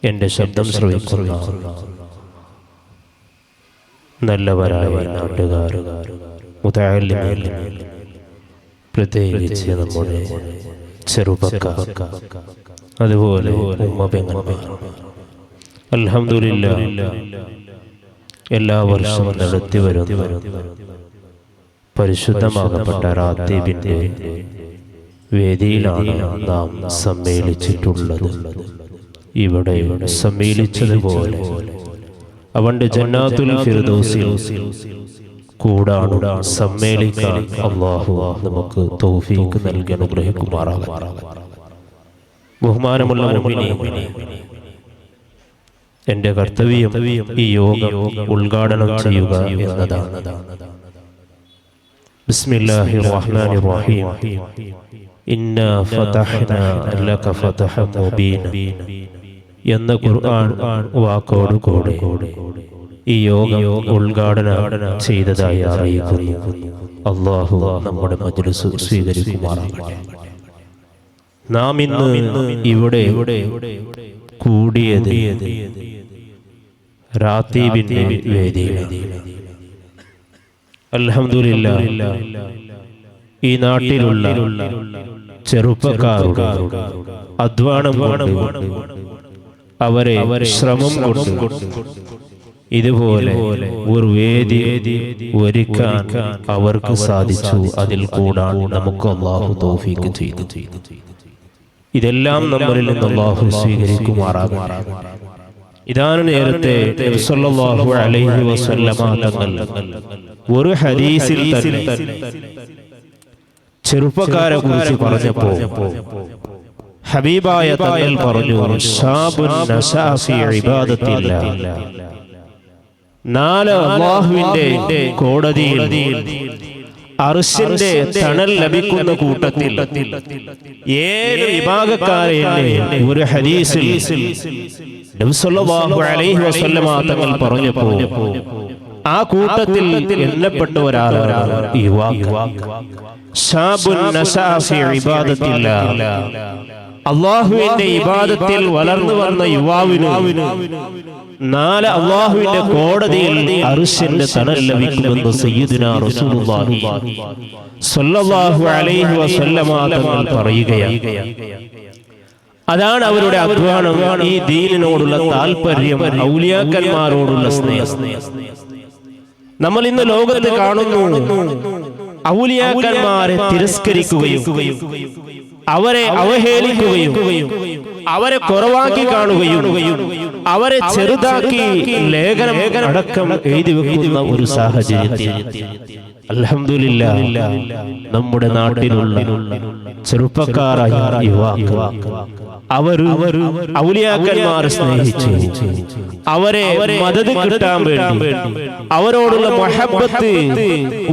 എൻ്റെ ശബ്ദം ശ്രവിക്കുന്ന നല്ലവരായ നാട്ടുകാർ, മുതഅല്ലിമീൻ, പ്രത്യേകിച്ച് നമ്മുടെ ചെറുപ്പക്കാർ, അതുപോലെ ഉമ്മ-പെങ്ങന്മാർ, അൽഹംദുലില്ലാഹ് എല്ലാ വർഷവും നടത്തി വരുന്ന പരിശുദ്ധമാകപ്പെട്ട റാത്തീബിൻ്റെ വേദിയിലാണ് നാം സമ്മേളിച്ചിട്ടുള്ളത്. ഇവിടെ സമ്മേളിച്ചതുപോലെ അവന്റെ ജന്നാത്തുൽ ഫിർദൗസിൽ കൂടാണ് സമ്മേളിക്കാൻ അല്ലാഹു നമുക്ക് തൗഫീഖ് നൽകി അനുഗ്രഹിക്കുമാറാകട്ടെ. ബഹുമാനമുള്ള മുഅ്മിനീൻ, എൻ്റെ കർത്തവ്യം ഈ യോഗം ഉദ്ഘാടനം ചെയ്യുക എന്നതാണ്. ബിസ്മില്ലാഹിർ റഹ്മാനിർ റഹീം. ഇന്നാ ഫതഹ്നാ ലക ഫതഹൻ മുബീന എന്ന ഖുർആൻ വാക്കോട് കൂടെ ഈ യോഗം ഉദ്ഘാടനം ചെയ്തതായി അറിയിക്കുന്നു. അല്ലാഹു നമ്മുടെ മജ്ലിസ് സ്വീകരിക്കുമാറാകട്ടെ. നാം ഇന്ന് ഇവിടെ കൂടിയത് റാത്തീബിന്റെ വേദിയിലാണ്. അൽഹംദുലില്ലാഹ് ഈ നാട്ടിലുള്ള ചെറുപ്പക്കാരുടെ അധ്വാനം കൊണ്ട്, അവരെ ശ്രമം കൊണ്ട് ഇതുപോലെ ഒരു വേദി ഒരുക്കാൻ അവർക്ക് സാധിച്ചു. അതിൽ കൂടാൻ നമുക്ക് അല്ലാഹു തൗഫീഖ് ചെയ്തു. ഇതെല്ലാം നമ്മളിൽ നിന്ന് അല്ലാഹു സ്വീകരിക്കുമാറാകട്ടെ. ഇതാണ് നേരത്തെ നബി സല്ലല്ലാഹു അലൈഹി വസല്ലമ തങ്ങൾ ഒരു ഹദീസിൽ തന്നെ ചെറുപ്പക്കാരെ കുറിച്ച് പറഞ്ഞപ്പോൾ ഹബീബായ തങ്ങൾ പറഞ്ഞു, ശാബുൻ നശഅ ഫീ ഇബാദത്തില്ലാഹ്. നാല് അല്ലാഹുവിന്റെ കോടതിയിൽ അർശിന്റെ തണൽ ലഭിക്കുന്ന കൂട്ടത്തിൽ 7 വിഭാഗക്കാരെ ഒരു ഹദീസിൽ നബി സല്ലല്ലാഹു അലൈഹി വസല്ലമ തങ്ങൾ പറഞ്ഞപ്പോൾ ആ കൂട്ടത്തിൽ എണ്ണപ്പെട്ട ഒരാളാണ് ഈ വാക്ക്. ശാബുൻ നശഅ ഫീ ഇബാദത്തില്ലാഹ്. അല്ലാഹുവിന്റെ ഇബാദത്തിൽ വളർന്നു വന്ന യുവാവിന് 4 അല്ലാഹുവിന്റെ കോടതിയിൽ അർശിന്റെ തണൽ ലഭിക്കുമെന്ന് സയ്യിദുനാ റസൂലുള്ളാഹി സ്വല്ലല്ലാഹു അലൈഹി വസല്ലമ തങ്ങൾ പറയുകയാണ്. അതാണ് അവരുടെ അധ്വാനം, ഈ ദീനിനോടുള്ള താല്പര്യം, ഔലിയാക്കന്മാരോടുള്ള സ്നേഹം. നമ്മൾ ഇന്ന് ലോകത്ത് കാണുന്നു, ഔലിയാക്കന്മാരെ തിരസ്കരിക്കുകയും അവരെ അവഹേളിക്കുകയും അവരെ കുറവാക്കി കാണുകയും അവരെ ചെറുതാക്കി ലേഖനം അടക്കം എഴുതി വെക്കുന്ന ഒരു സാഹചര്യത്തിൽ അൽഹംദുലില്ലാഹ് നമ്മുടെ നാട്ടിലുള്ള ചെറുപ്പക്കാരായ യുവാക്കൾ അവർ ഔലിയാക്കന്മാരെ സ്നേഹിച്ചു, അവരെ മദദ് കിട്ടാൻ വേണ്ടി, അവരോടുള്ള മുഹബ്ബത്ത്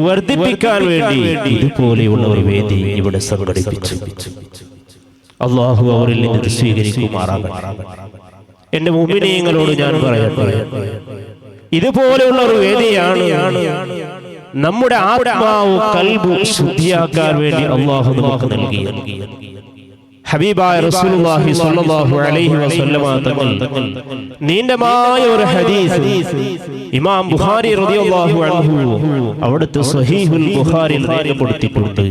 വർദ്ധിപ്പിക്കാൻ വേണ്ടി ഇതുപോലെയുള്ള ഒരു വേദി ഇവിടെ സംഘടിപ്പിച്ചു. അല്ലാഹു അവരിൽ നിന്ന് സ്വീകരിക്കുമാറാകട്ടെ. എന്റെ മുഅ്മിനീങ്ങളോട് ഞാൻ പറയട്ടെ, ഇതുപോലെയുള്ള ഒരു വേദിയാണ് നമ്മുടെ ആത്മാവ് കൽബ് ശുദ്ധിയാക്കാൻ വേണ്ടി അല്ലാഹു നമുക്ക് നൽകിയത്. ഹബീബായ റസൂലുള്ളാഹി സ്വല്ലല്ലാഹു അലൈഹി വസല്ലമ തങ്ങൾ നീണ്ടമായ ഒരു ഹദീസ് ഇമാം ബുഖാരി റളിയല്ലാഹു അൻഹു അവിടുത്തെ സ്വഹീഹുൽ ബുഖാരിയിൽ രേഖപ്പെടുത്തിയിട്ടുണ്ട്.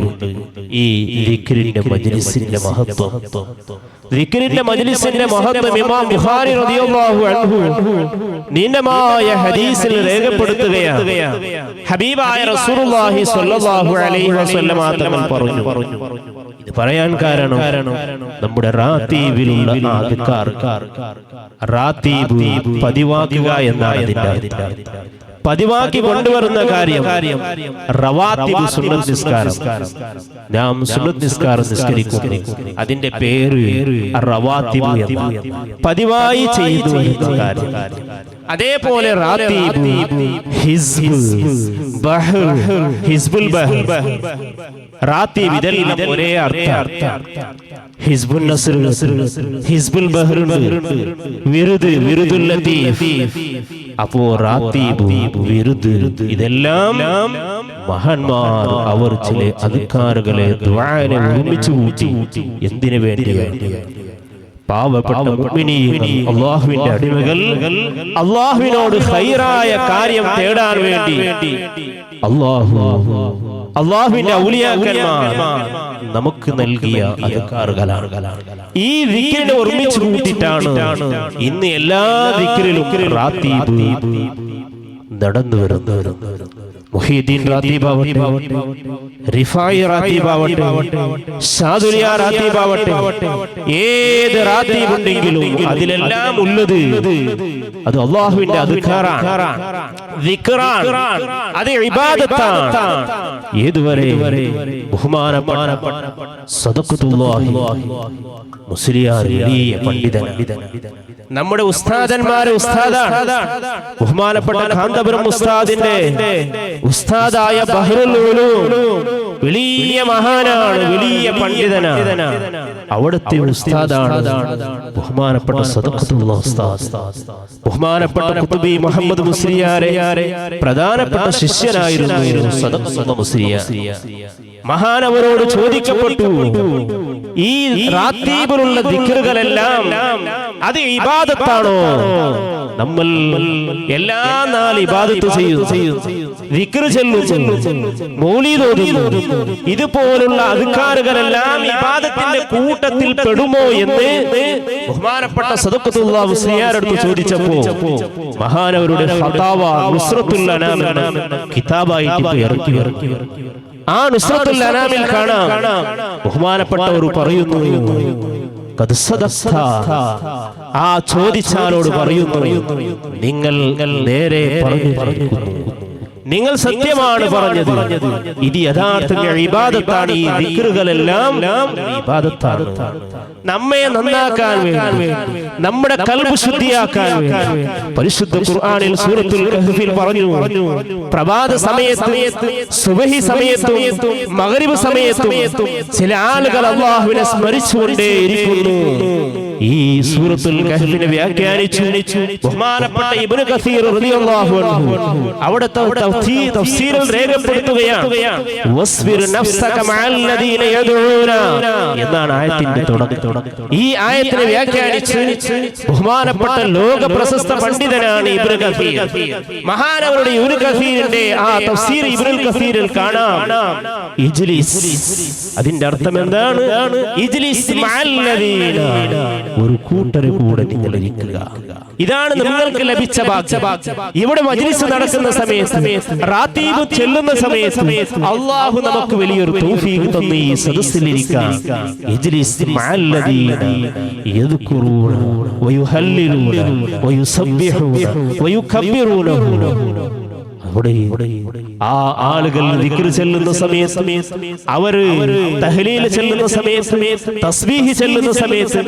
ഈ ദിക്റിന്റെ മജ്ലിസിന്റെ മഹത്വം, ദിക്റിന്റെ മജ്ലിസിന്റെ മഹത്വം ഇമാം ബുഖാരി റളിയല്ലാഹു അൻഹു നീണ്ടമായ ഹദീസിൽ രേഖപ്പെടുത്തുകയാണ്. ഹബീബായ റസൂലുള്ളാഹി സ്വല്ലല്ലാഹു അലൈഹി വസല്ലമ തങ്ങൾ പറഞ്ഞു. ഇത് പറയാൻ കാരണം നമ്മുടെ റാത്തീബിലുള്ള ആദ്യക്കാർ റാത്തീബ് പതിവാക്കുക എന്നാണ് അതിന്റെ പതിവാക്കി കൊണ്ടുവരുന്ന കാര്യം. റവാത്തിബ് സുന്നത്ത് നിസ്കാരം, നാം സുന്നത്ത് നിസ്കാരം നിസ്കരിക്കുന്നു, അതിന്റെ പേര് റവാത്തിബ് എന്നാണ്, പതിവായി ചെയ്തു വരുന്ന കാര്യം. അതേപോലെ റാത്തീബ്, ഹിസ്ബ്, ബഹർ, ഹിസ്ബുൽ ബഹർ, റാത്തീബ് ഇതെല്ലാം ഒരേ അർത്ഥം. ഹിസ്ബുൽ നസ്ർ, ഹിസ്ബുൽ ബഹർ, വിറുദ്, വിറുദുൽ ലതീഫ്. അപ്പോ റാത്തീബ്, വിറുദ് ഇതെല്ലാം മഹാന്മാർ അവർ ചില അദ്കാറുകളെ ദുആനെ ഒരുമിച്ച് കൂട്ടി. എന്തിനു വേണ്ടി? പാവപ്പെട്ട മുഅ്മിനീൻ അല്ലാഹുവിന്റെ അടിമകൾ അല്ലാഹുവിനോട് ഖൈറായ കാര്യം തേടാൻ വേണ്ടി അല്ലാഹുവിന്റെ ഔലിയാക്കന്മാർ നമുക്ക് നൽകിയ അദ്കാറുകളാണ്. ഈ ദിക്റിനെ ഒരുമിച്ച് കൂട്ടിയിട്ടാണ് ഇന്ന് എല്ലാ ദിക്റിലും റാത്തീബ് നടന്നു വരുന്നത്. മുഹീദ്ദീൻ റാത്തീബാവട്ടെ, റിഫായി റാത്തീബാവട്ടെ, സാദുലിയ റാത്തീബാവട്ടെ, ഏത് റാത്തീബ് ഉണ്ടെങ്കിലും അതിലെല്ലാം ഉള്ളത് അത് അല്ലാഹുവിന്റെ അദ്കാറാണ്, ദിക്റാണ്, അത് ഇബാദത്താണ്. ഏതുവരെ ബഹുമാനപ്പെട്ട സദഖത്തുല്ലാഹി മുസ്ലിയാർ വലിയ പണ്ഡിതനാണ്. നമ്മുടെ ഉസ്താദന്മാരെ ഉസ്താദാണ്. ബഹുമാനപ്പെട്ട കാന്തപുരം ഉസ്താദിന്റെ ഉസ്താദായ ബഹ്റുൽ ഉലൂം വലിയ മഹാനാണ്, വലിയ പണ്ഡിതനാണ്. അവിടുത്തെ ഉസ്താദാണ് ബഹുമാനപ്പെട്ട സദഖത്തുല്ലാഹി ഉസ്താദ്. ബഹുമാനപ്പെട്ട ഖുതുബി മുഹമ്മദ് മുസ്ലിയാരെ പ്രധാനപ്പെട്ട ശിഷ്യനായിരുന്നു സദഖത്തുല്ലാഹി മുസ്ലിയാർ. മഹാനവരോട് ചോദിക്കപ്പെട്ടു, ഈ റാത്തീബിലുള്ള ദിക്റുകളെല്ലാം അത് ഇബാദത്താണോ? നമ്മൾ എല്ലാ നാൾ ഇബാദത്ത് ചെയ്യുന്നു, ദിക്ർ ചൊല്ലുന്നു, മൗലീദ് ഓതുന്നു, ഇതുപോലുള്ള അദ്കാറുകളെല്ലാം ഇബാദത്തിന്റെ കൂട്ടത്തിൽ പെടുമോ എന്ന് ബഹുമാനപ്പെട്ട സദഖത്തുല്ലാഹി മുസ്ലിയാരടുത്ത് ചോദിച്ചപ്പോൾ മഹാനവരുടെ ഫതാവ നുസ്റത്തുൽ അനാം കിതാബായിട്ട് ഇറക്കി. ആ നുസ്റത്തുൽ അനാമിൽ കാണാം ബഹുമാനപ്പെട്ടവർ പറയുന്നു, ആ ചോദിച്ചാലോട് പറയുന്നു, നിങ്ങൾ നേരെ പറഞ്ഞിരിക്കുന്നു, നിങ്ങൾ സത്യമാണ് പറഞ്ഞത്, ഇത് യഥാർത്ഥ ഇബാദത്താണ്. ഈ ദിക്റുകളെല്ലാം ഇബാദത്താണ്. നമ്മെ നന്നാക്കാൻ വേണ്ടി, നമ്മുടെ ഖൽബ് ശുദ്ധിയാക്കാൻ വേണ്ടി പരിശുദ്ധ ഖുർആനിൽ സൂറത്തുൽ കഹ്ഫിൽ പറഞ്ഞു, പ്രഭാത സമയത്ത്, സുബഹി സമയത്തും മഗ്രിബ് സമയത്തും ചില ആളുകൾ അല്ലാഹുവിനെ സ്മരിച്ചുകൊണ്ടേയിരിക്കുന്നു. ഈ സൂറത്തുൽ കഹ്ഫിനെ വ്യാഖ്യാനിച്ചു ബഹുമാനപ്പെട്ട ഇബ്നു കസീർ റളിയല്ലാഹു അൻഹു അവിടുത്തെ തഫ്സീറിൽ രേഖപ്പെടുത്തുകയാണ്, വസ്ബിർ നഫ്സക മഅല്ലദീന യദ്ഊന എന്നാണ് ആയത്തിന്റെ തുടക്കം. ഈ ആയത്തിനെ വ്യാഖ്യാനിച്ച് ബഹുമാനപ്പെട്ട ലോക പ്രശസ്ത പണ്ഡിതനാണ് ഇബ്നു കസീർ. മഹാനവരുടെ ഇബ്നു കസീറിന്റെ ആ തഫ്സീർ ഇബ്നുൽ കസീറിൽ കാണാം ഇജ്ലിസ്. അതിന്റെ അർത്ഥം എന്താണ്? ഇജ്ലിസ് മഅല്ലദീന, ഒരു കൂട്ടരെ കൂടെ നിങ്ങൾ ഇരിക്കുക. ഇതാണ് നിങ്ങൾക്ക് ലഭിച്ച ഭാഗ്യം. ഇവിടെ മജ്ലിസ് നടക്കുന്ന സമയത്ത്, റാത്തീബ് ചെല്ലുന്ന സമയത്ത് അല്ലാഹു നമുക്ക് വലിയൊരു തൗഫീഖ് തന്നു ഈ സദസ്സിലിരിക്കാൻ. ഇജ്ലിസ് മഅല്ലദീന യദ്കുറൂന വയുഹല്ലിലൂന വയുസബ്ബിഹൂന വയുകബ്ബിറൂന. ആ ആളുകൾ ദിക്ർ ചെല്ലുന്ന സമയത്ത്, അവര് തഹ്ലീൽ ചെല്ലുന്ന സമയത്ത്, തസ്ബീഹ് ചെല്ലുന്ന സമയത്ത്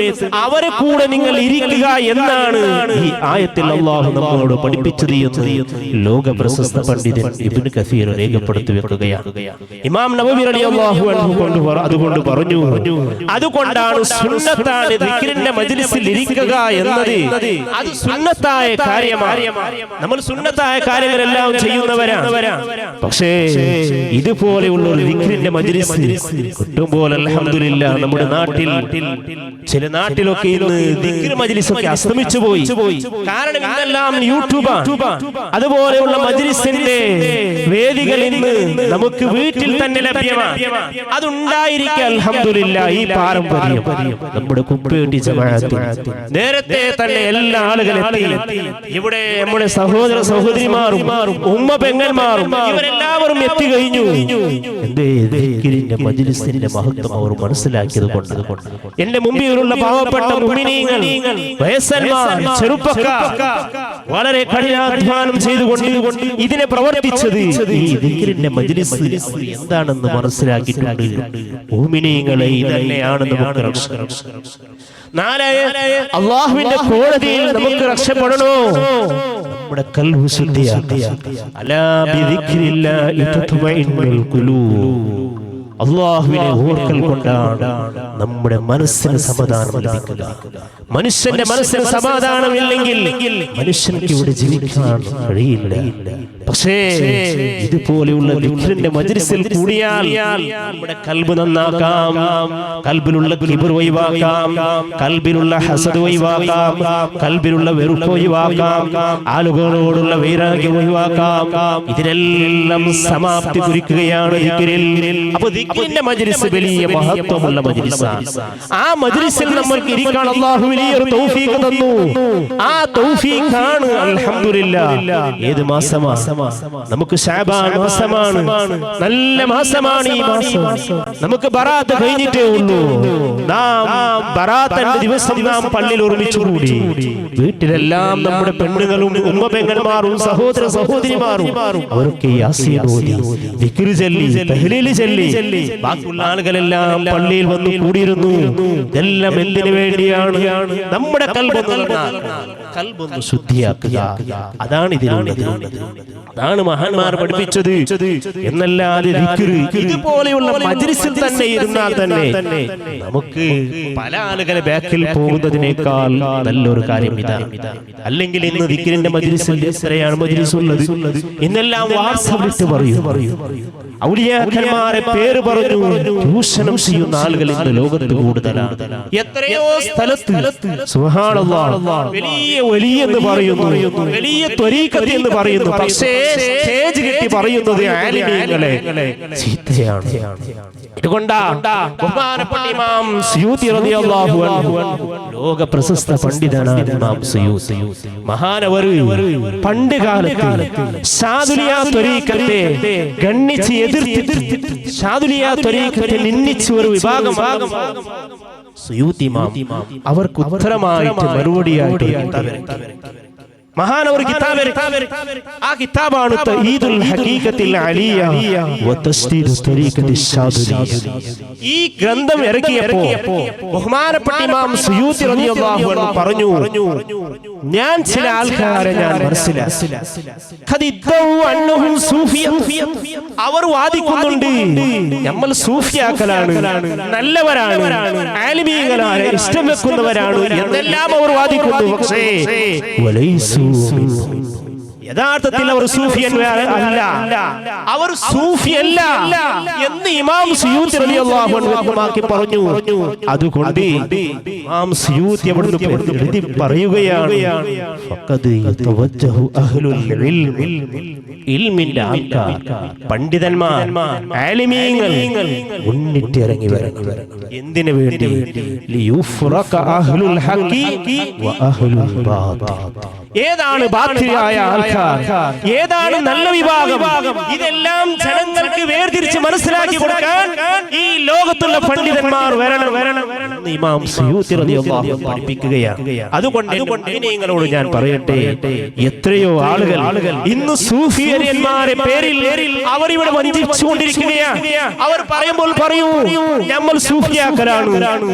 അവരെ കൂടെ നിങ്ങൾ ഇരിക്കുക എന്നാണ് ഈ ആയത്തിൽ അല്ലാഹു നമ്മളോട് പഠിപ്പിച്ചത് എന്ന് ലോക പ്രശസ്ത പണ്ഡിതൻ ഇബ്നു കസീർ രേഖപ്പെടുത്തി വെക്കുകയാണ്. ഇമാം നബവി റളിയല്ലാഹു അൻഹു അതുകൊണ്ട് പറഞ്ഞു, അതുകൊണ്ടാണ് സുന്നത്താണ് ദിക്റിന്റെ മജ്ലിസിൽ ഇരിക്കുക എന്നത്. അത് സുന്നത്തായ കാര്യമാണ്. നമ്മൾ സുന്നത്തായ കാര്യങ്ങളെല്ലാം ചെയ്യുന്നവരാണ്. പക്ഷേ ഇതുപോലെയുള്ള ഒരു ദിക്റിന്റെ മജ്ലിസ് കിട്ടുമ്പോൾ അൽഹംദുലില്ലാ, നമ്മുടെ നാട്ടിൽ ചില നാട്ടിലൊക്കെ ഇന്ന് ദിക്ർ മജ്ലിസ് ഒക്കെ അസ്തമിച്ചു പോയി. കാരണം ഇതെല്ലാം യൂട്യൂബാണ്. അതുപോലെയുള്ള മജ്ലിസിന്റെ വേദികൾ ഇന്ന് നമുക്ക് വീട്ടിൽ തന്നെ ലഭ്യമാണ്. അതുണ്ടായിരിക്കുക അൽഹംദുലില്ലാ. ഈ പാരമ്പര്യം നമ്മുടെ കുപ്പേട്ടി ജമാഅത്ത് നേരത്തെ തന്നെ എല്ലാ ആളുകളും എത്തി. ഇവിടെ നമ്മുടെ സഹോദര സഹോദരിമാരും ഉമ്മ പെങ്ങന്മാരും ഇവരെല്ലാവരും എത്തി കഴിഞ്ഞു. ദിക്റിന്റെ മജ്ലിസിന്റെ മഹത്വം അവർ മനസ്സിലാക്കിയത് കൊണ്ട് എന്റെ മുമ്പിലുള്ള പാവപ്പെട്ട മുഅ്മിനീങ്ങൾ, വയസ്സന്മാർ, ചെറുപ്പക്കാർ വളരെ കഠിനാധ്വാനം ചെയ്തുകൊണ്ട് ഇതിനെ പ്രവർത്തിച്ചത് ഈ ദിക്റിന്റെ മജ്ലിസ് എന്താണെന്ന് മനസ്സിലാക്കിയിട്ടുണ്ട്. മുഅ്മിനീങ്ങളെ ഇതന്നെയാണ് നമുക്ക് രക്ഷ. നാളെ അല്ലാഹുവിന്റെ കോടതിയിൽ നമുക്ക് രക്ഷപ്പെടണോ? നമ്മുടെ ഖൽബ് ശുദ്ധിയാക്കുക. അലാ ബിദിക്രില്ലാഹി തത്മഇന്നുൽ ഖുലൂബ്. അല്ലാഹുവിനെ ഓർക്കൽ കൊണ്ടാണ് നമ്മുടെ മനസ്സിന് സമാധാനം ലഭിക്കുക. മനുഷ്യന്റെ മനസ്സിന് സമാധാനമില്ലെങ്കിൽ മനുഷ്യർക്ക് ഇവിടെ ജീവിക്കാൻ കഴിയില്ല. പക്ഷേ ഇതുപോലെയുള്ള ദിക്റിന്റെ മജ്ലിസിൽ കൂടിയാൽ നമ്മുടെ കൽബ് നന്നാക്കാം, കൽബിലുള്ള കിബ്ർ ഒഴിവാക്കാം, കൽബിലുള്ള ഹസദ് ഒഴിവാക്കാം, കൽബിലുള്ള വെറുപ്പ് ഒഴിവാക്കാം, ആളുകളോടുള്ള വൈരാഗ്യം ഒഴിവാക്കാം. ഇതിനെല്ലാം സമാപ്തി കുറിക്കുകയാണ് ദിക്റിൽ. അപ്പോൾ ദിക്റിന്റെ മജ്ലിസ് വലിയ മഹത്വമുള്ള മജ്ലിസാണ്. ആ മജ്ലിസിൽ നമ്മൾക്ക് ഇരിക്കാൻ അല്ലാഹു വലിയൊരു തൗഫീഖ് തന്നു. ആ തൗഫീഖാണ് അൽഹംദുലില്ലാഹ്. ഏത് മാസമാണ്? നമുക്ക് ശഅബാൻ മാസമാണ്. നല്ല മാസമാണ് ഈ മാസം. നമുക്ക് ബറാത്ത് കഴിഞ്ഞിട്ടേ ഉള്ളൂ. നാം ബറാത്തിന്റെ ദിവസം നാം പള്ളിയിൽ ഒരുമിച്ച് കൂടി. വീട്ടിലെല്ലാം നമ്മുടെ പെണ്ണുങ്ങളും ഉമ്മ പെങ്ങന്മാരും സഹോദര സഹോദരിമാരും അവരൊക്കെ യാസീൻ ഓതി, ദിക്ർ ചൊല്ലി, തഹ്ലീൽ ചൊല്ലി, ബാക്കിയുള്ള ആളുകളെല്ലാം പള്ളിയിൽ വന്ന് കൂടിയിരുന്നു. ഇതെല്ലാം എന്തിനു വേണ്ടിയാണ്? നമ്മുടെ കൽബൊന്ന് ശുദ്ധിയാക്കുക. അതാണ് ഇതിലുള്ളത്. അതാണ് മഹാന്മാർ പഠിപ്പിച്ചത്. എന്നല്ലാതെ ഇതുപോലെയുള്ള മജ്ലിസിൽ തന്നെ ഇരുന്നാൽ തന്നെ നമുക്ക് പല ആളുകളെ ബാക്കിൽ പോകുന്നതിനേക്കാൾ നല്ലൊരു കാര്യം ഇതാണ്. അല്ലെങ്കിൽ ഇന്ന് ദിക്റിന്റെ മജ്ലിസിൽ എത്രയാണ് മജ്ലിസ് ഉള്ളത്? ഇന്നെല്ലാം വാട്സാപ്പിട്ട് പറയും, ഔലിയാക്കന്മാരെ പേര് പറഞ്ഞു ചൂഷണം ചെയ്യുന്ന ആളുകൾ ഇന്ന് ലോകത്ത് കൂടുതലാണ്. എത്രയോ സ്ഥലത്ത് സുബ്ഹാനല്ലാഹ് വലിയ വലിയ എന്ന് പറയുന്നു, വലിയ ത്വരീഖത്ത് എന്ന് പറയുന്നു. പക്ഷേ സ്റ്റേജ് കെട്ടി പറയുന്നത് ആലിമീങ്ങളെ ചീത്തയാണ്. ഇതുകൊണ്ടാണ് ബഹുമാനപ്പെട്ട ഇമാം സുയൂത്തി റളിയല്ലാഹു അൻഹു, ലോക പ്രശസ്ത പണ്ഡിതനായ ഇമാം സുയൂത്തി മഹാനവർ പണ്ട് കാലത്ത് ശാദുലിയ ത്വരീഖത്തെ ഗണ്ണിച്ച് എതിർത്ത് ശാദുലിയ ത്വരീഖത്തെ നിന്ദിച്ച ഒരു വിഭാഗം സുയൂത്തി ഇമാം അവർക്ക് ഉത്തരമായിട്ട് മറുപടിയായിട്ട് മഹാനവർ കിതാബ്, ആ കിതാബാണ് തഈദുൽ ഹഖീഖത്തിൽ അലിയ വ തസ്ദീദു ത്വരീഖത്തി ശാദുലിയ. ഈ ഗ്രന്ഥം ഇറക്കിയപ്പോൾ ബഹുമാനപ്പെട്ട ഇമാം സുയൂത്തി റളിയല്ലാഹു അൻഹു പറഞ്ഞു, ഞാൻ ചില ആൾക്കാരെ ഞാൻ മനസ്സിലാക്കി, അവർ വാദിക്കുന്നുണ്ട് നമ്മൾ സൂഫിയാക്കലാണ്, നല്ലവരാണ്, ആലിമീങ്ങളാണ്, ഇഷ്ടം വെക്കുന്നവരാണ് എന്നെല്ലാം അവർ വാദിക്കുന്നു. പക്ഷേ യഥാർത്ഥത്തിൽ അവർ സൂഫിയല്ല, അവർ സൂഫിയല്ല എന്ന് ഇമാം സുയൂത്തി റളിയല്ലാഹു അൻഹു വ്യക്തമാക്കി പറഞ്ഞു. അതുകൊണ്ട് ഇമാം സുയൂത്തി അവിടുന്ന് പറയുകയാണ്, ഫഖദ് യതവജ്ജഹു അഹ്ലുൽ ഇൽമിന്റെ ആൾക്കാർ, പണ്ഡിതന്മാർ, ആലിമീങ്ങൾ മുന്നിട്ടിറങ്ങി വരണം. എന്തിനു വേണ്ടി? ലിയുഫ്റക അഹ്ലുൽ ഹഖി വ അഹ്ലുൽ ബാതിൽ. ഏതാണ് ബാത്തിലായ ആൾക്കാർ, ഏതാണ് നല്ല വിഭാഗം, ഇതെല്ലാം ജനങ്ങൾക്ക് വേർതിരിച്ച് മനസ്സിലാക്കി കൊടുക്കാൻ ഈ ലോകത്തുള്ള പണ്ഡിതന്മാർ വരണം. ഇമാം സുയൂത്തി റളിയല്ലാഹു അൻഹു പഠിപ്പിക്കുകയാണ്. അതുകൊണ്ട് നിങ്ങളോട് ഞാൻ പറയട്ടെ, എത്രയോ ആളുകൾ ഇന്ന് സൂഫിയന്മാരെ പേരിൽ അവർ ഇവിടെ വഞ്ചിച്ചുകൊണ്ടിരിക്കുകയാണ്. അവർ പറയുമ്പോൾ പറയൂ നമ്മൾ സൂഫിയാക്കലാണ്,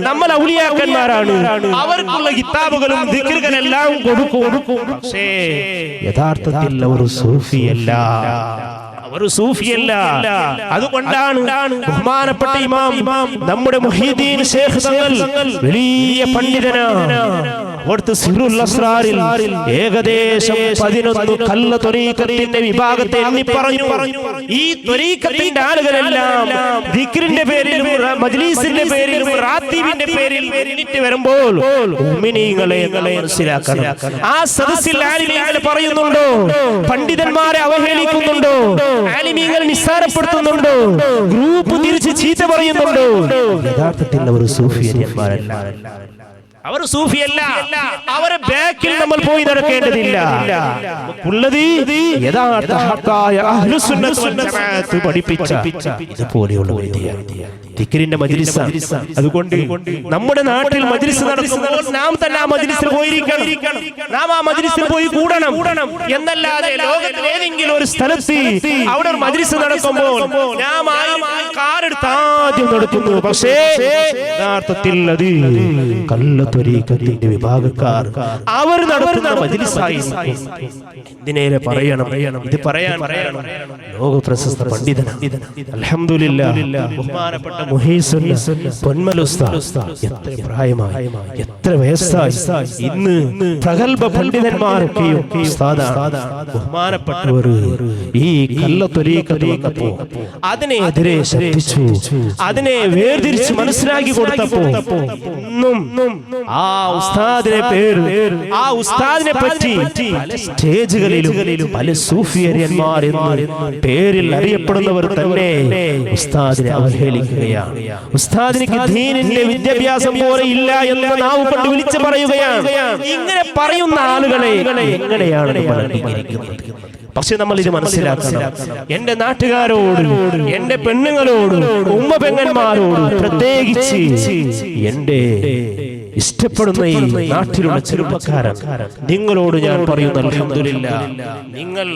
നമ്മൾ ഔലിയാക്കന്മാരാണ്, അവർക്കുള്ള കിതാബുകളും ദിക്റുകളെല്ലാം കൊടുക്കും. പക്ഷേ യഥാർത്ഥത്തിൽ അവർ സൂഫിയല്ല, അവർ സൂഫിയല്ല. അതുകൊണ്ടാണ് ബഹുമാനപ്പെട്ട ഇമാം നമ്മുടെ മുഹീദ്ദീൻ ശൈഖ് തങ്ങൾ വലിയ പണ്ഡിതനാണ്. അവിടുത്തെ സിറുൽ അസ്റാറിൽ ഏകദേശം 11 കല്ല ത്വരീഖത്തിന്റെ വിഭാഗത്തെ എണ്ണി പറഞ്ഞു. ഈ ത്വരീഖത്തിന്റെ ആളുകളെല്ലാം ദിക്റിന്റെ പേരിലും മജ്ലിസിന്റെ പേരിലും റാത്തീബിന്റെ പേരിൽ എണ്ണിട്ട് വരുമ്പോൾ മുഅ്മിനീങ്ങളെ മനസ്സിലാക്കണം, ആ സദസ്സിൽ ആലിമീങ്ങൾ പറയുന്നുണ്ടോ, പണ്ഡിതന്മാരെ അവഹേളിക്കുന്നുണ്ടോ, ആലിമീങ്ങൾ നിസ്സാരപ്പെടുത്തുന്നുണ്ടോ, ഗ്രൂപ്പ് തിരിച്ച് ചീത്ത പറയുന്നുണ്ടോ? യഥാർത്ഥത്തിൽ അവർ സൂഫിയന്മാരല്ല, അവർ സൂഫിയല്ല. അവരെ ബാക്കിൽ നമ്മൾ പോയി നടക്കേണ്ടതില്ല. ഉള്ളത് യഥാർത്ഥ ഹഖായ അഹ്ലുസ് സുന്നത്ത് വൽ ജമാഅത്ത് പഠിപ്പിച്ച ഇതുപോലെയുള്ള ദിക്റിന്റെ മജ്ലിസ്. അതുകൊണ്ട് നമ്മുടെ നാട്ടിൽ മജ്ലിസ് നടക്കുമ്പോൾ നാം തന്നെ ആ മജ്ലിസിൽ പോയിരിക്കണം, നാം ആ മജ്ലിസിൽ പോയി കൂടണം. എന്നല്ലാതെ ലോകത്തിൽ ഏതെങ്കിലും ഒരു സ്ഥലത്ത് അവിടെ ഒരു മജ്ലിസ് നടക്കുമ്പോൾ നാം കാറെടുത്ത് ആദ്യം നടത്തുന്നു. പക്ഷേ യഥാർത്ഥത്തിൽ അത് കല്ല ത്വരീഖത്തിന്റെ വിഭാഗക്കാർ അവർ നടത്തുന്ന മജ്ലിസായി. എന്തിനേറെ പറയണം, ഇത് പറയാൻ ലോക പ്രശസ്ത പണ്ഡിതൻ അൽഹംദുലില്ലാഹ് ബഹുമാനപ്പെട്ട മുഹീസുന്ന പൊന്മല ഉസ്താദ് എത്ര പ്രായമായി, എത്ര വയസ്സായി, ഇന്ന് പ്രഗൽഭ പണ്ഡിതന്മാരൊക്കെയും ഉസ്താദാണ്. ബഹുമാനപ്പെട്ടവർ ഈ കള്ളത്വരീഖത്ത് വന്നപ്പോ അതിനെതിരെ ശ്രദ്ധിച്ചു, അതിനെ വേർതിരിച്ച് മനസ്സിലാക്കി കൊടുത്തപ്പോ ഇന്നും ആ ഉസ്താദിനെ ആ ഉസ്താദിനെ പറ്റി പല സ്റ്റേജുകളിലും പല സൂഫിയന്മാർ എന്ന പേരിൽ അറിയപ്പെടുന്നവർ തന്നെ ഉസ്താദിനെ അവഹേളിക്കുകയാണ്. ഉസ്താദിനിക്ക് ദീനിന്റെ വിദ്യാഭ്യാസം പോലെ ഇല്ല എന്ന് നാവ് കൊണ്ട് വിളിച്ചു പറയുകയാണ്. ഇങ്ങനെ പറയുന്ന ആളുകളെ എങ്ങനെയാണ് നമ്മൾ അംഗീകരിക്കുന്നത്? പക്ഷെ നമ്മൾ ഇത് മനസ്സിലാക്കണം. എന്റെ നാട്ടുകാരോട്, എന്റെ പെണ്ണുങ്ങളോട്, ഉമ്മ പെങ്ങന്മാരോട്, പ്രത്യേകിച്ച് എന്റെ ഇഷ്ടപ്പെടുന്ന ഈ നാട്ടിലുള്ള ചെറുപ്പക്കാരൻ, നിങ്ങളോട് ഞാൻ പറയുന്നു, അൽഹംദുലില്ലാഹ്, നിങ്ങൾ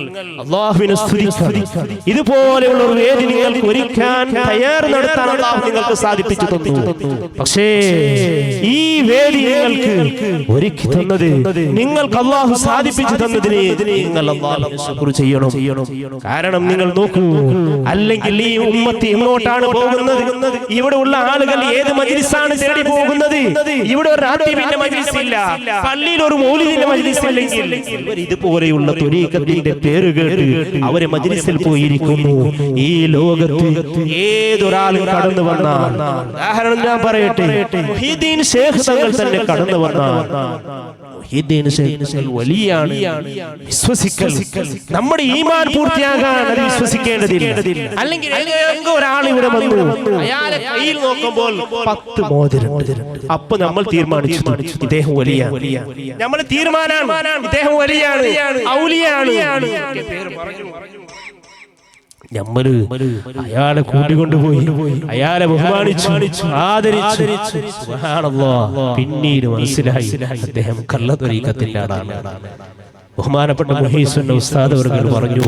അല്ലാഹുവിനെ സ്തുതിക്കുക. ഇതുപോലെയുള്ള ഒരു വേദി നിങ്ങൾക്ക് ഒരുക്കാൻ തയ്യാർ നടത്താൻ അല്ലാഹു നിങ്ങൾക്ക് സാധിപ്പിച്ചു തന്നു. പക്ഷേ ഈ വേദി നിങ്ങൾക്ക് ഒരുക്കി തന്നത്, നിങ്ങൾക്ക് അല്ലാഹു സാധിപ്പിച്ചു തന്നതിന് നിങ്ങൾ അല്ലാഹുവിനെ ശുക്ർ ചെയ്യണം. കാരണം നിങ്ങൾ നോക്കൂ, അല്ലെങ്കിൽ ഈ ഉമ്മത്ത് എങ്ങോട്ടാണ് പോകുന്നത്? ഇവിടെ ഉള്ള ആളുകൾ ഏത് മജ്ലിസാണ് തേടി പോകുന്നത്? ഇവിടെ ഒരു റാത്തീബിന്റെ മജ്ലിസ് ഇല്ല, പള്ളിയിൽ ഒരു മൗലിദിന്റെ മജ്ലിസ് ഇല്ലെങ്കിൽ ഇവർ ഇതുപോലെയുള്ള ത്വരീഖത്തിന്റെ പേര് കേട്ട് അവരെ മജ്ലിസിൽ പോയിരിക്കുന്നു. ഈ ലോകത്ത് ഏതൊരാളും കടന്നു വന്നാൽ, ഉദാഹരണം ഞാൻ പറയട്ടെ, മുഹീദ്ദീൻ ശൈഖ് തങ്ങൾ തന്നെ കടന്നു വന്നാൽ വലിയാണ് വിശ്വസിക്കൽ. നമ്മുടെ ഈമാൻ പൂർത്തിയാകാൻ അത് വിശ്വസിക്കേണ്ടതില്ല. അല്ലെങ്കിൽ ഒരാൾ ഇവിടെ വന്നു, അയാളെ കയ്യിൽ നോക്കുമ്പോൾ 10 മോതിരം, അപ്പൊ നമ്മൾ തീരുമാനിച്ചു ഇദ്ദേഹം വലിയാണ്. നമ്മുടെ തീരുമാനമാണ് ഇദ്ദേഹം വലിയാണ്, ഔലിയാണ്. നമ്മള് അയാളെ കൂട്ടിക്കൊണ്ടുപോയി, അയാളെ ബഹുമാനിച്ചു, ആദരിച്ചു. സുബ്ഹാനല്ലാഹ്, പിന്നീട് മനസ്സിലായി അദ്ദേഹം കള്ളത്വരീഖത്തിന്റെ ആളാണ്. ബഹുമാനപ്പെട്ട മുഹീസുന്ന ഉസ്താദ് അവர்கள் പറഞ്ഞു,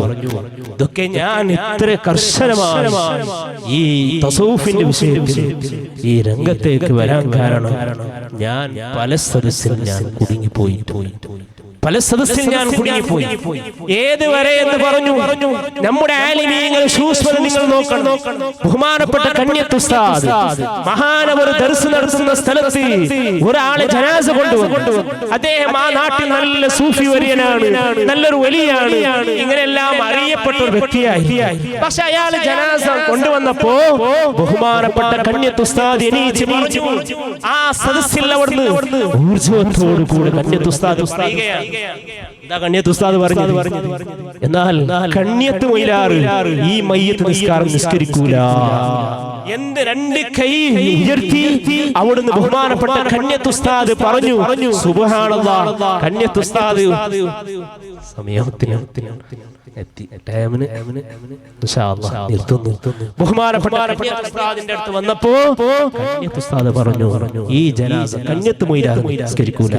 ഇതൊക്കെ ഞാൻ ഇത്ര കർശനമായി ഈ തസൗഫിന്റെ വിഷയത്തിൽ ഈ രംഗത്തേക്ക് വരാൻ കാരണം ഞാൻ പല സദസ്സിൽ ഞാൻ കുടുങ്ങിപ്പോയി. ഏത് വരെ എന്ന് പറഞ്ഞു നമ്മുടെ ആലിമീങ്ങൾ സൂക്ഷ്മത നിങ്ങൾ നോക്കണം. ബഹുമാനപ്പെട്ട കണ്യത്ത് ഉസ്താദ് മഹാനവർ ദർസ് നടത്തുന്ന സ്ഥലത്ത് ഒരാളെ ജനാസ കൊണ്ടുവന്നു. അദ്ദേഹം ആ നാട്ടിൽ നല്ല സൂഫി വര്യനാണ്, നല്ലൊരു വലിയാണ്, ഇങ്ങനെയെല്ലാം അറിയപ്പെട്ട ഒരു വ്യക്തിയായി. പക്ഷെ അയാൾ ജനാസ കൊണ്ടുവന്നപ്പോ ബഹുമാനപ്പെട്ട കണ്യത്ത് ഉസ്താദ് എണീച്ച് ആ സദസ്സിൽ അവിടുന്ന് ഊർജ്ജത്തോടു കൂടെ കണ്യത്ത് ഉസ്താദ് പറയുകയാണ്. കണ്യത്ത് ഉസ്താദ് പറഞ്ഞത്, എന്നാൽ കണ്യത്ത് മൊയിലാറ് ഈ മയ്യത്ത് നിസ്കാരം നിസ്കരിക്കൂല എന്ന് 2 കൈ ഉയർത്തി അവിടുന്ന് ബഹുമാനപ്പെട്ട കണ്യത്ത് ഉസ്താദ് പറഞ്ഞു. സുബ്ഹാനല്ലാഹ്, കണ്യത്ത് ഉസ്താദ് സമയത്തിന് ബഹുമാനപ്പെട്ട ഉസ്താദിന്റെ അടുത്ത് വന്നപ്പോ കണ്യത്ത് ഉസ്താദ് പറഞ്ഞു, ഈ ജനാസ കണ്യത്ത് മൊയിലാറ് നിസ്കരിക്കൂല.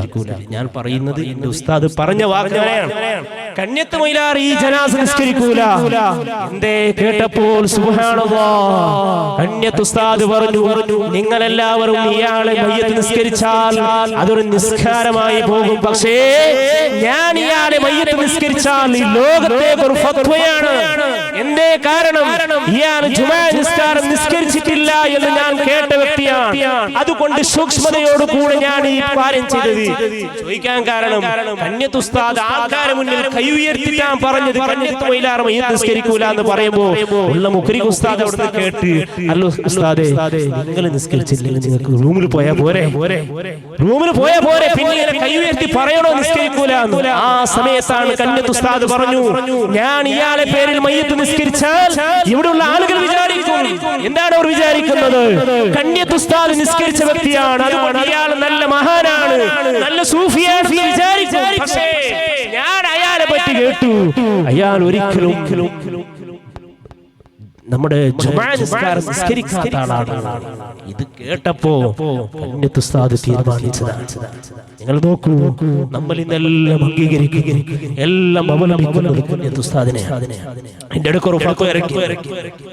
ഞാൻ പറയുന്നത് എന്റെ ഉസ്താദ് പറഞ്ഞ വാക്കുകളാണ്. കണ്യത്ത് മൊയിലാർ ഈ ജനാസ നിസ്കരിക്കൂല. എന്തേ കേട്ടപ്പോൾ സുബ്ഹാനല്ലാഹ്, കണ്യത്ത് ഉസ്താദ് പറഞ്ഞു, നിങ്ങളെല്ലാവരും ഇയാളെ മയ്യത്ത് നിസ്കരിച്ചാൽ അതൊരു നിസ്കാരമായി പോകും. പക്ഷേ ഞാൻ ഇയാളെ മയ്യത്ത് നിസ്കരിച്ചാൽ ഈ ലോകത്തേക്ക് ഒരു ഫത്വയാണ്. എന്തേ കാരണം ഇയാൾ ജുമാ നിസ്കാരം നിസ്കരിച്ചിട്ടില്ല എന്ന് ഞാൻ കേട്ട വ്യക്തിയാണ്. അതുകൊണ്ട് സൂക്ഷ്മതയോട് കൂടെ ഞാൻ ഈ കാര്യം ചെയ്തത്. ചോദിക്കാൻ കാരണം കണ്യത്ത് ഉസ്താദ് ആൾക്കാരെ മുന്നിൽ കൈ ഉയർത്തിട്ടാൻ പറഞ്ഞത് കണ്യത്ത് മൊയിലാർ മയ്യത്ത് നിസ്കരിക്കൂല എന്ന് പറയുമ്പോ ഉള്ള മുഖ്രിഖ് ഉസ്താദ് അവിടുന്ന് കേട്ട്, അല്ലോ ഉസ്താദേ, നിങ്ങൾ നിസ്കരിച്ചില്ലെങ്കിൽ നിങ്ങൾക്ക് റൂമിൽ പോയാ പോരെ, പിന്നെ കൈ ഉയർത്തി പറയണോ നിസ്കരിക്കൂല? ആ സമയത്താണ് കണ്യത്ത് ഉസ്താദ് പറഞ്ഞു, ഞാൻ ഇയാളെ പേരിൽ മയ്യത്ത് നിസ്കരിച്ചാൽ ഇവിടെയുള്ള ആളുകൾ വിചാരിക്കും, എന്താണ് അവർ വിചാരിക്കുന്നത്? കണ്യത്ത് ഉസ്താദ് നിസ്കരിച്ച വ്യക്തിയാണ്, അതുകൊണ്ട് ഇയാൾ നല്ല മഹാനാണ്, നല്ല സൂഫിയാണ് വിചാരിക്കും. പക്ഷേ ഞാൻ അയാളെ പറ്റി കേട്ടു, അയാൾ ഒരിക്കലും നമ്മുടെ ജുമാ നിസ്കാരം നിസ്കരിക്കാത്ത ആളാണ്. ഇത് കേട്ടപ്പോ കണ്യത്ത് ഉസ്താദ് തീരുമാനിച്ചതാണ്. നിങ്ങൾ നോക്കൂ, നമ്മൾ ഇന്നെല്ലാം അംഗീകരിക്കുക, എല്ലാം അവലംബിക്കുന്നത് കണ്യത്ത് ഉസ്താദിനെ. എന്റെ അടുക്ക ഒരു ഫത്വ ഇറക്കി.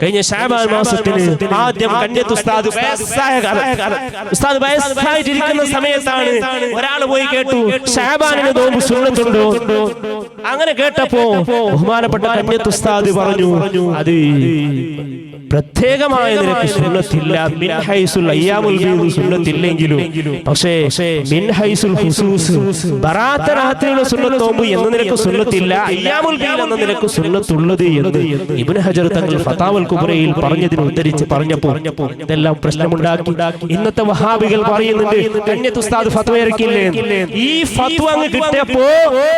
കഴിഞ്ഞ ശഅബാൻ മാസത്തിന് ആദ്യം കണ്യത്ത് ഉസ്താദ് വയസ്സായിട്ടിരിക്കുന്ന സമയത്താണ് ഒരാൾ പോയി കേട്ടു, ശഅബാനിന് നോമ്പ് സുന്നത്തുണ്ടോ? അങ്ങനെ കേട്ടപ്പോ ബഹുമാനപ്പെട്ട കണ്യത്ത് ഉസ്താദ് പറഞ്ഞു, അത് പ്രത്യേകമായ നിലക്ക് സുന്നത്തില്ല. മിൻ ഹൈസുൽ അയ്യാമുൽ ബീദ് സുന്നത്തില്ലെങ്കിലും പക്ഷേ മിൻ ഹൈസുൽ ഖുസൂസ് ബറാഅത്ത് രാത്രിയുടെ സുന്നത്ത് നോമ്പ് എന്ന നിലക്ക് സുന്നത്തില്ല, അയ്യാമുൽ ബീദ് എന്ന നിലക്ക് സുന്നത്തുള്ളത് എന്ന് ഇബ്നു ഹജർ തങ്ങൾ ഫതാവൽ കുബ്രയിൽ പറഞ്ഞതിന് ഉദ്ധരിച്ച് പറഞ്ഞപ്പോൾ ഇതെല്ലാം പ്രശ്നമുണ്ടാക്കി. ഇന്നത്തെ വഹാബികൾ പറയുന്നുണ്ട് കന്യത്ത് ഉസ്താദ് ഫത്വ ഇറക്കില്ലേ. ഈ ഫത്വ അങ്ങ് കിട്ടിയപ്പോ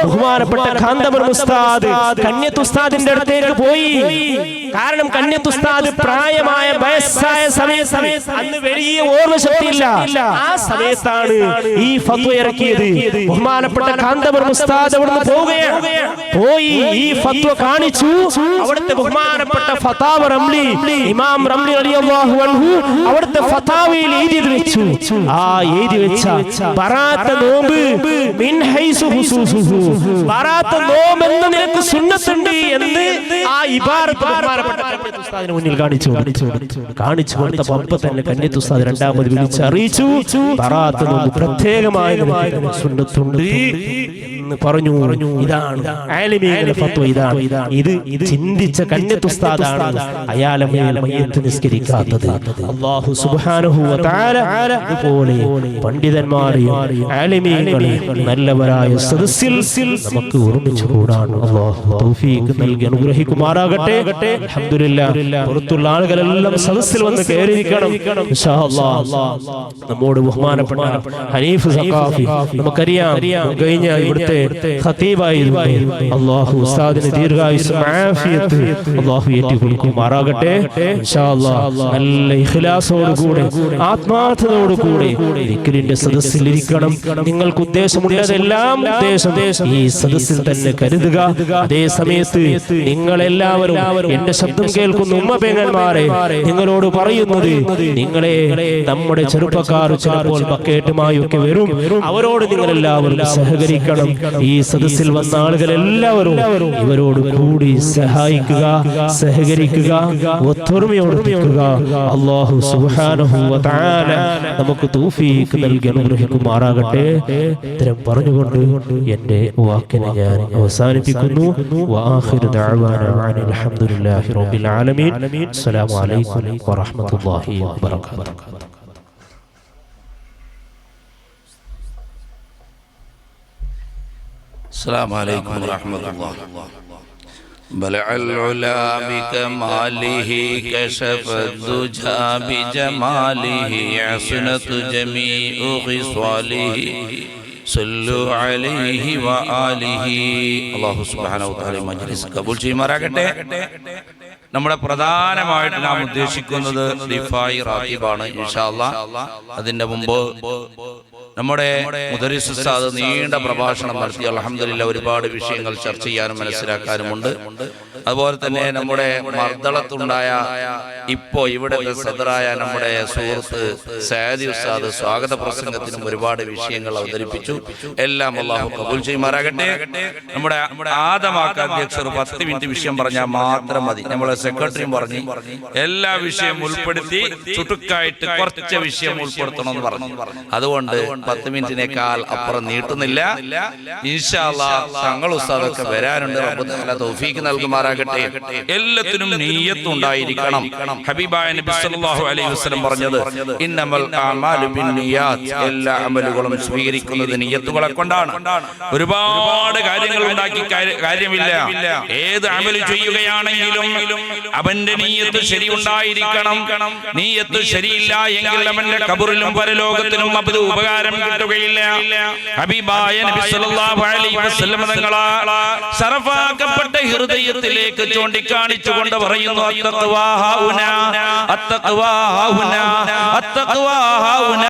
ബഹുമാനപ്പെട്ട കാന്തപുരം ഉസ്താദ് കന്യത്ത് ഉസ്താദിന്റെ അടുത്തേക്ക് പോയി. കാരണം കന്യത്ത് ഉസ്താദ് പ്രായമായ വയസ്സായ സമയത്ത് അന്ന് വലിയ ഓർമ്മശക്തിയില്ല. ആ സമയത്താണ് ഈ ഫത്വ ഇറക്കിയത്. ബഹുമാനപ്പെട്ട കാന്തപുരം ഉസ്താദ് അവിടുന്ന് പോയി ഈ ഫത്വ കാണിച്ചു. അവിടുത്തെ ബഹുമാനപ്പെട്ട ഫതാവ റംലി ഇമാം റംലി റളിയല്ലാഹു അൻഹു അവിടുത്തെ ഫതാവയിൽ എഴുതി വെച്ചു. ആ എഴുതി വെച്ച ബറാഅത്ത് നോമ്പ് മിൻ ഹൈസു ഹുസൂസുഹു, ബറാഅത്ത് നോമ്പ് എന്ന നിലക്ക് സുന്നത്തുണ്ട് എന്ന് ആ ഇബാറത്ത് ബഹുമാനപ്പെട്ട കന്യത്ത് ഉസ്താദിന് മുന്നിൽ കാണിച്ചു കൊടുത്തപ്പോൾ അപ്പൊ തന്നെ കന്യത്ത് ഉസ്താദ് രണ്ടാമത് വിളിച്ച് അറിയിച്ചു ബറാഅത്ത് നോമ്പ് പ്രത്യേകമായ സുന്നത്തുണ്ട് എന്ന് പറഞ്ഞു. ഇതാണ് ആലിമീങ്ങളുടെ ഫത്വ. ഇതാണ് ഇത് ചിന്തിച്ച കന്യത്ത് ഉസ്താദാണ് അയാളെ മയ്യത്ത് നിസ്കരിക്കാത്തത്. അല്ലാഹു സുബ്ഹാനഹു വ തആല ഇതുപോലെ പണ്ഡിതന്മാരെയും ആലിമീങ്ങളെയും നല്ലവരായ സദസ്സിൽ നമുക്ക് ഒരുമിച്ച് കൂടാൻ അല്ലാഹു തൗഫീഖ് നൽകി അനുഗ്രഹിക്കുമാറാകട്ടെ. അൽഹംദുലില്ലാഹ് പുറത്തുള്ള ആളുകളെല്ലാം സദസ്സിൽ വന്ന് കയറിയിരിക്കണം ഇൻഷാ അല്ലാഹ്. നമ്മോട് ബഹുമാനപ്പെട്ട ഹനീഫ് സഖാഫി നമുക്കറിയാം കഴിഞ്ഞ ഇവിടുത്തെ ഖതീബായിരുന്നു. അല്ലാഹു ഉസ്താദിന് ദീർഘായുസ്സും ആഫിയത്ത് അല്ലാഹു ഏറ്റിക്കൊടുക്കുമാറാകട്ടെ ഇൻഷാ അല്ലാഹ്. നല്ല ഇഖ്ലാസോടുകൂടെ ആത്മാർത്ഥതയോടുകൂടെ ദിക്റിന്റെ സദസ്സിൽ ഇരിക്കണം. നിങ്ങൾക്ക് ഉദ്ദേശമുള്ളതെല്ലാം ഉദ്ദേശം ഈ സദസ്സിൽ തന്നെ കരുതുക. അതേ സമയത്ത് നിങ്ങളെല്ലാവരും എന്റെ ശബ്ദം കേൾക്കുന്ന ഉമ്മപെങ്ങന്മാരെ നിങ്ങളോട് പറയുന്നത്, നിങ്ങളെ നമ്മുടെ ചെറുപ്പക്കാർ ചിലപ്പോൾ ബക്കറ്റുമായൊക്കെ വരും, അവരോട് നിങ്ങളെല്ലാവരും സഹകരിക്കണം. ഈ സദസ്സിൽ വന്ന ആളുകൾ എല്ലാവരും ഇവരോട് കൂടി സഹായിക്കുക, സഹകരിക്കുക, ഒത്തൊരുമയോടെ നിൽക്കുക. അല്ലാഹു സുബ്ഹാനഹു വ തആല നമുക്ക് തൗഫീഖ് നൽകി അനുഗ്രഹിക്കുമാറാകട്ടെ. ഇത്തരം പറഞ്ഞുകൊണ്ട് എന്റെ വാക്കിനെ ഞാൻ അവസാനിപ്പിക്കുന്നു. വആഖിറു ദഅവാനാ അൽഹംദുലില്ലാഹി റബ്ബിൽ ആലമീൻ. അസ്സലാമു അലൈക്കും വറഹ്മത്തുള്ളാഹി വബറകാതുഹു. السلام عليكم ورحمة الله. بلع العلا بكماله كشف الدجى بجماله عصنة جميع خصاله صلوا عليه وآله. അല്ലാഹു സുബ്ഹാനഹു വ തആല മജ്ലിസ് കബൂൽ ചെയ്യുമാറാകട്ടെ. നമ്മുടെ പ്രധാനമായിട്ട് നാം ഉദ്ദേശിക്കുന്നത് ദിഫായി റാത്തിബാണ് ഇൻഷാ അല്ലാഹ്. അതിന്റെ മുമ്പ് നമ്മുടെ മുദരിസ് ഉസ്താദ് നീണ്ട പ്രഭാഷണം നടത്തി. അൽഹംദുലില്ലാഹ് ഒരുപാട് വിഷയങ്ങൾ ചർച്ച ചെയ്യാനും മനസ്സിലാക്കാനുമുണ്ട്. അതുപോലെ തന്നെ നമ്മുടെ മർദളത്തുണ്ടായ ഇപ്പോ ഇവിടുത്തെ സദറായ നമ്മുടെ സുഹൃത്ത് സയദി ഉസ്താദ് സ്വാഗത പ്രസംഗത്തിനും ഒരുപാട് വിഷയങ്ങൾ അവതരിപ്പിച്ചു. എല്ലാം അല്ലാഹു കബൂൽ ചെയ്യുമാറാകട്ടെ. നമ്മുടെ ആദമാക്ക അധ്യക്ഷർ 10 മിനിറ്റ് വിഷയം പറഞ്ഞാൽ മാത്രം മതി. നമ്മളെ സെക്രട്ടറിയും പറഞ്ഞു എല്ലാ വിഷയം ഉൾപ്പെടുത്തി ചുട്ടുക്കായിട്ട് കുറച്ച് വിഷയം ഉൾപ്പെടുത്തണം എന്ന് പറഞ്ഞു. അതുകൊണ്ട് 10 മിനിറ്റിനേക്കാൾ അപ്പുറം നീട്ടുന്നില്ല. ഇൻഷാ അല്ലാഹ് തങ്ങൾ ഉസ്താദൊക്കെ വരാനുണ്ട്. റബ്ബ് തആല തൗഫീഖ് നൽകുമാറാകട്ടെ. എല്ലാത്തിനും നിയ്യത്ത് ഉണ്ടായിരിക്കണം. ഹബീബായ നബി സല്ലല്ലാഹു അലൈഹി വസല്ലം പറഞ്ഞത് ഇന്നമൽ അഅമാലു ബിന്നിയാത്ത്, എല്ലാ അമലുകളും സ്വീകരിക്കുന്നത് നിയ്യത്തുകളെ കൊണ്ടാണ്. ഒരുപാട് കാര്യങ്ങൾ ഉണ്ടാക്കി കാര്യമില്ല. ഏത് അമല് ചെയ്യുകയാണെങ്കിലും അവന്റെ നിയ്യത്ത് ശരിയുണ്ടായിരിക്കണം. നിയ്യത്ത് ശരിയില്ല എങ്കിൽ അവന്റെ ഖബറിലും പരലോകത്തിലും അത് ഉപകാരം കിട്ടുകയില്ല. ഹബീബായ നബി സല്ലല്ലാഹു അലൈഹി വസല്ലം തങ്ങളെ ശറഫാക്കപ്പെട്ട ഹൃദയത്തിലേക്ക് ചൂണ്ടിക്കാണിച്ചുകൊണ്ട് പറയുന്നു അത്തഖ്വാ ഹൗന, അത്തഖ്വാ ഹൗന, അത്തഖ്വാ ഹൗന.